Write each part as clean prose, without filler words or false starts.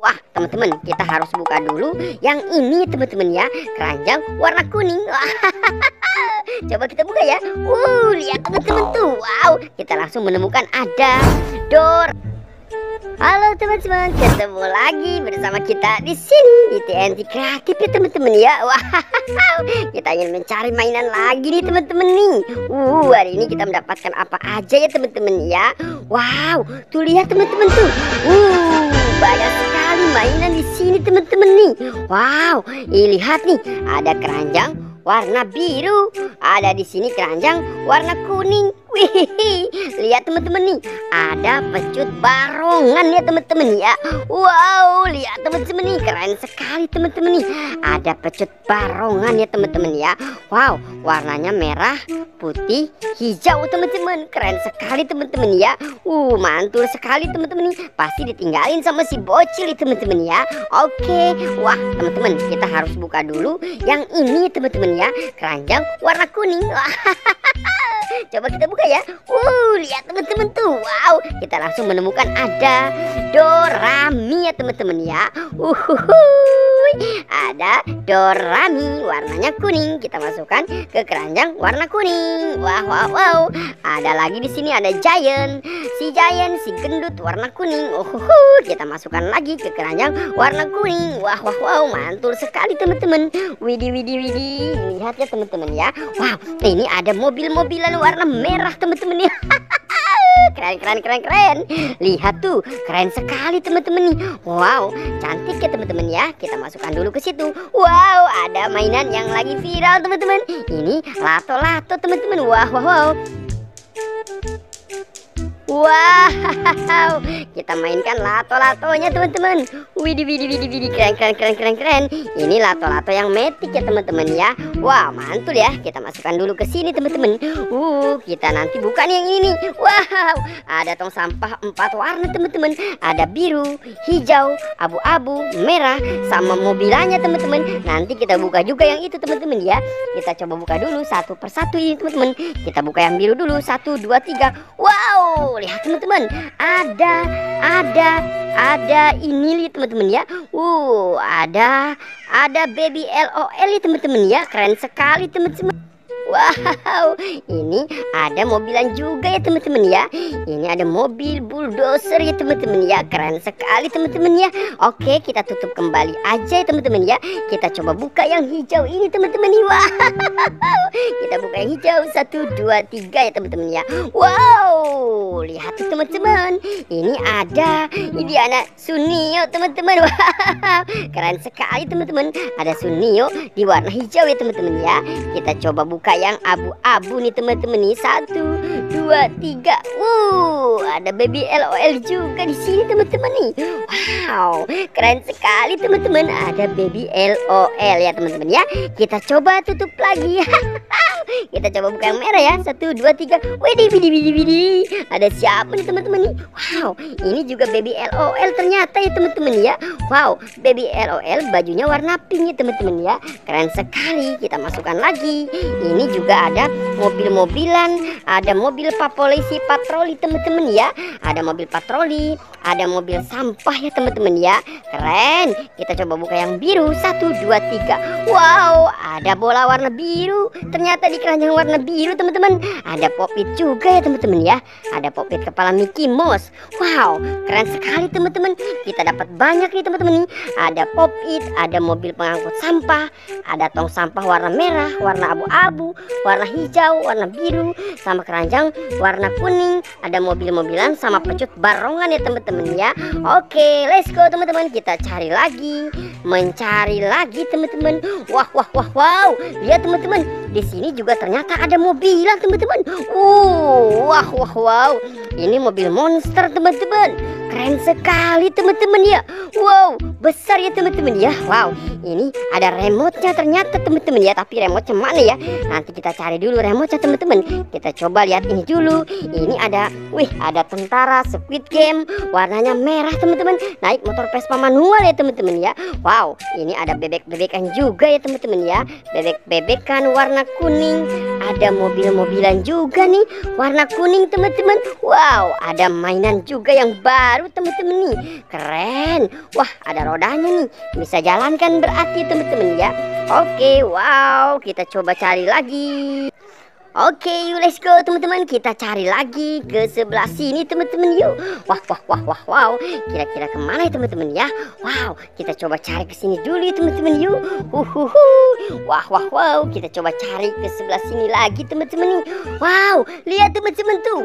Wah, teman-teman, kita harus buka dulu yang ini, teman-teman ya. Keranjang warna kuning. Coba kita buka ya. Lihat teman-teman tuh. Wow, kita langsung menemukan ada door. Halo teman-teman, ketemu lagi bersama kita di sini di TNT Kreatif ya teman-teman ya. Wow, kita ingin mencari mainan lagi nih teman-teman nih. Hari ini kita mendapatkan apa aja ya teman-teman ya. Wow, tuh lihat teman-teman tuh. Banyak sekali mainan di sini teman-teman nih. Wow, lihat nih, ada keranjang warna biru, ada di sini keranjang warna kuning. Wih, lihat teman-teman nih, ada pecut barongan ya teman-teman ya. Wow, lihat teman-teman nih, keren sekali teman-teman nih. Ada pecut barongan ya teman-teman ya. Wow, warnanya merah, putih, hijau teman-teman. Keren sekali teman-teman ya. Mantul sekali teman-teman nih. Pasti ditinggalin sama si bocil teman-teman ya. Oke, wah teman-teman, kita harus buka dulu yang ini teman-teman ya. Keranjang warna kuning. Coba kita buka ya. Lihat teman-teman tuh. Wow, kita langsung menemukan ada Dorami ya teman-teman ya. Ada Dorami warnanya kuning. Kita masukkan ke keranjang warna kuning. Wow. Ada lagi di sini ada Giant. Si Giant, si gendut warna kuning. Kita masukkan lagi ke keranjang warna kuning. Wow, mantul sekali teman-teman. Widih. Lihat ya teman-teman ya. Wow, ini ada mobil-mobilan warna merah teman-teman ya. Keren. Lihat tuh, keren sekali teman-teman nih. Wow, cantik ya teman-teman ya. Kita masukkan dulu ke situ. Wow, ada mainan yang lagi viral teman-teman. Ini lato-lato teman-teman. Wow, kita mainkan lato-latonya teman-teman. Widih, keren. Ini lato-lato yang metik ya teman-teman ya. Wah, mantul ya. Kita masukkan dulu ke sini teman-teman. Kita nanti buka nih yang ini. Wow, ada tong sampah 4 warna teman-teman. Ada biru, hijau, abu-abu, merah, sama mobilannya teman-teman. Nanti kita buka juga yang itu teman-teman ya. Kita coba buka dulu satu persatu ini teman-teman. Kita buka yang biru dulu. 1, 2, 3. Wow, lihat teman-teman, ada ini lihat teman-teman ya. Ada baby LOL ya teman-teman ya. Keren sekali teman-teman. Wow, ini ada mobilan juga ya teman-teman ya. Ini ada mobil bulldozer ya teman-teman ya. Keren sekali teman-teman ya. Oke, kita tutup kembali aja ya teman-teman ya. Kita coba buka yang hijau ini teman-teman nih. Wow, kita buka yang hijau. 1, 2, 3 ya teman-teman ya. Wow, lihat tuh teman-teman. Ini anak Sunio teman-teman. Wow, keren sekali teman-teman. Ada Sunio di warna hijau ya teman-teman ya. Kita coba buka yang abu-abu nih teman-teman nih. 1, 2, 3. Ada baby LOL juga di sini teman-teman nih. Wow, keren sekali teman-teman. Ada baby LOL ya teman-teman ya. Kita coba tutup lagi. Kita coba buka yang merah ya. 1, 2, 3. Widih. Ada siapa nih teman-teman nih? Wow, ini juga baby LOL ternyata ya teman-teman ya. Wow, baby LOL bajunya warna pink ya teman-teman ya. Keren sekali. Kita masukkan lagi. Ini juga ada mobil-mobilan. Ada mobil polisi patroli teman-teman ya. Ada mobil patroli, ada mobil sampah ya teman-teman ya. Keren. Kita coba buka yang biru. 1, 2, 3. Wow, ada bola warna biru. Ternyata di keranjang warna biru teman-teman. Ada pop-it juga ya teman-teman ya. Ada pop-it kepala Mickey Mouse. Wow, keren sekali teman-teman. Kita dapat banyak nih teman-teman nih. Ada pop-it, ada mobil pengangkut sampah, ada tong sampah warna merah, warna abu-abu, warna hijau, warna biru, sama keranjang warna kuning. Ada mobil-mobilan sama pecut barongan ya teman-teman ya. Oke, let's go teman-teman. Kita cari lagi, mencari lagi teman-teman. Wow. Lihat teman-teman, di sini juga ternyata ada mobilan teman-teman. Wow. Ini mobil monster teman-teman. Keren sekali teman-teman ya. Wow, besar ya teman-teman ya. Wow, ini ada remote-nya ternyata teman-teman ya. Tapi remote-nya mana ya? Nanti kita cari dulu remote-nya teman-teman. Kita coba lihat ini dulu. Ini ada tentara Squid Game warnanya merah teman-teman. Naik motor Vespa manual ya teman-teman ya. Wow, ini ada bebek-bebekan juga ya teman-teman ya. Bebek-bebekan warna warna kuning. Ada mobil-mobilan juga nih warna kuning teman-teman. Wow, ada mainan juga yang baru teman-teman nih. Keren. Wah, ada rodanya nih. Bisa jalankan berarti teman-teman ya. Oke, wow, kita coba cari lagi. Oke, yuk let's go teman-teman. Kita cari lagi ke sebelah sini teman-teman yuk. Wah, wow. Kira-kira kemana ya teman-teman ya? Wow, kita coba cari ke sini dulu ya teman-teman yuk. Wow. Kita coba cari ke sebelah sini lagi teman-teman nih. Wow, lihat teman-teman tuh.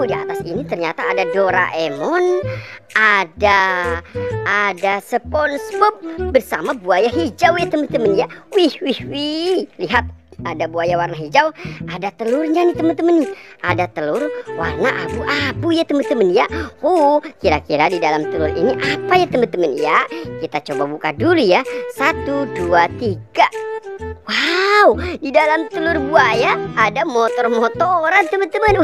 Di atas ini ternyata ada Doraemon, ada SpongeBob bersama buaya hijau ya teman-teman ya. Wih. Lihat. Ada buaya warna hijau, ada telurnya nih teman-teman nih. Ada telur warna abu-abu ya teman-teman ya. Kira-kira di dalam telur ini apa ya teman-teman ya? Kita coba buka dulu ya. 1, 2, 3. Wow, di dalam telur buaya ada motor-motoran teman-teman.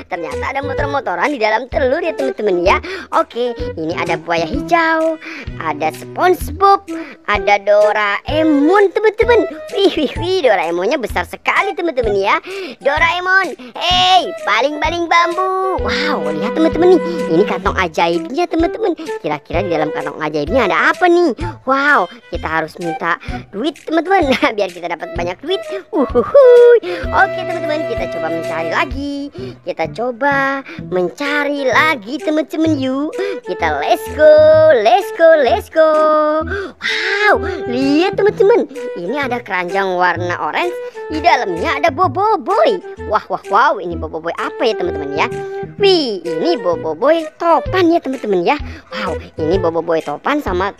Ternyata ada motor-motoran di dalam telur ya teman-teman ya. Oke, ini ada buaya hijau, ada SpongeBob, ada Doraemon teman-teman. Wih, Doraemonnya besar sekali teman-teman ya. Doraemon, hey, baling-baling bambu. Wow, lihat teman-teman nih. Ini kantong ajaibnya teman-teman. Kira-kira di dalam kantong ajaibnya ada apa nih? Wow, kita harus minta duit teman-teman. Biar kita dapat banyak duit. Oke teman-teman, kita coba mencari lagi. Kita coba mencari lagi teman-teman yuk. Kita let's go. Wow, lihat teman-teman. Ini ada keranjang warna orange. Di dalamnya ada Boboiboy. Wow, ini Boboiboy apa ya teman-teman ya? Wih, ini Boboiboy topan ya teman-teman ya. Wow, ini Boboiboy topan sama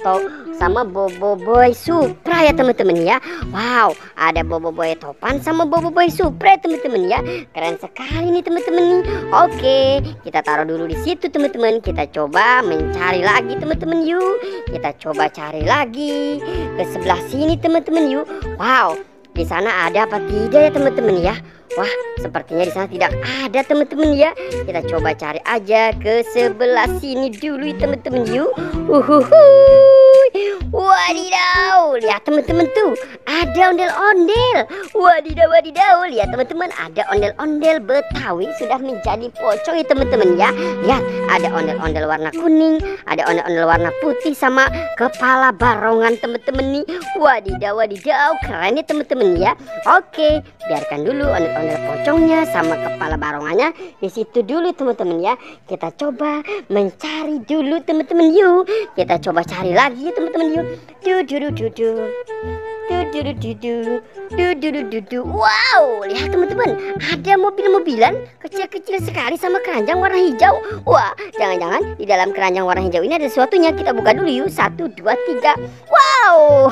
Boboiboy Supra ya teman-teman ya. Wow, ada Boboiboy topan sama Boboiboy Supra teman-teman ya. Keren sekali nih teman-teman nih. Oke, kita taruh dulu di situ teman-teman. Kita coba mencari lagi teman-teman yuk. Kita coba cari lagi ke sebelah sini teman-teman yuk. Wow, di sana ada apa tidak ya teman-teman ya? Wah, sepertinya di sana tidak ada teman-teman ya. Kita coba cari aja ke sebelah sini dulu teman-teman yuk. Wadidaw, lihat teman-teman tuh, ada ondel-ondel. Wadidaw, lihat teman-teman, ada ondel-ondel Betawi sudah menjadi pocong ya teman-teman ya. Lihat, ada ondel-ondel warna kuning, ada ondel-ondel warna putih sama kepala barongan teman-teman nih. Wadidaw, keren ya teman-teman ya. Oke, biarkan dulu ondel-ondel pocongnya sama kepala barongannya di situ dulu teman-teman ya. Kita coba mencari dulu teman-teman yuk. Kita coba cari lagi teman-teman yuk. Wow, lihat teman-teman, ada mobil-mobilan kecil-kecil sekali sama keranjang warna hijau. Wah, jangan-jangan di dalam keranjang warna hijau ini ada sesuatunya. Kita buka dulu yuk. 1, 2, 3. Wow,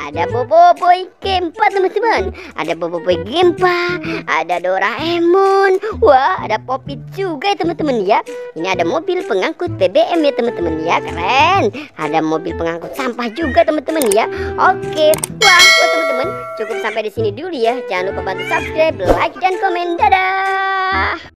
ada Boboiboy Gempa teman-teman. Ada Boboiboy Gempa, ada Doraemon. Wah, ada Popit juga ya teman-teman ya. Ini ada mobil pengangkut BBM ya teman-teman ya. Keren. Ada mobil pengangkut sampah juga teman-teman ya. Oke. Wah, teman-teman, cukup sampai di sini dulu ya. Jangan lupa bantu subscribe, like, dan komen. Dadah.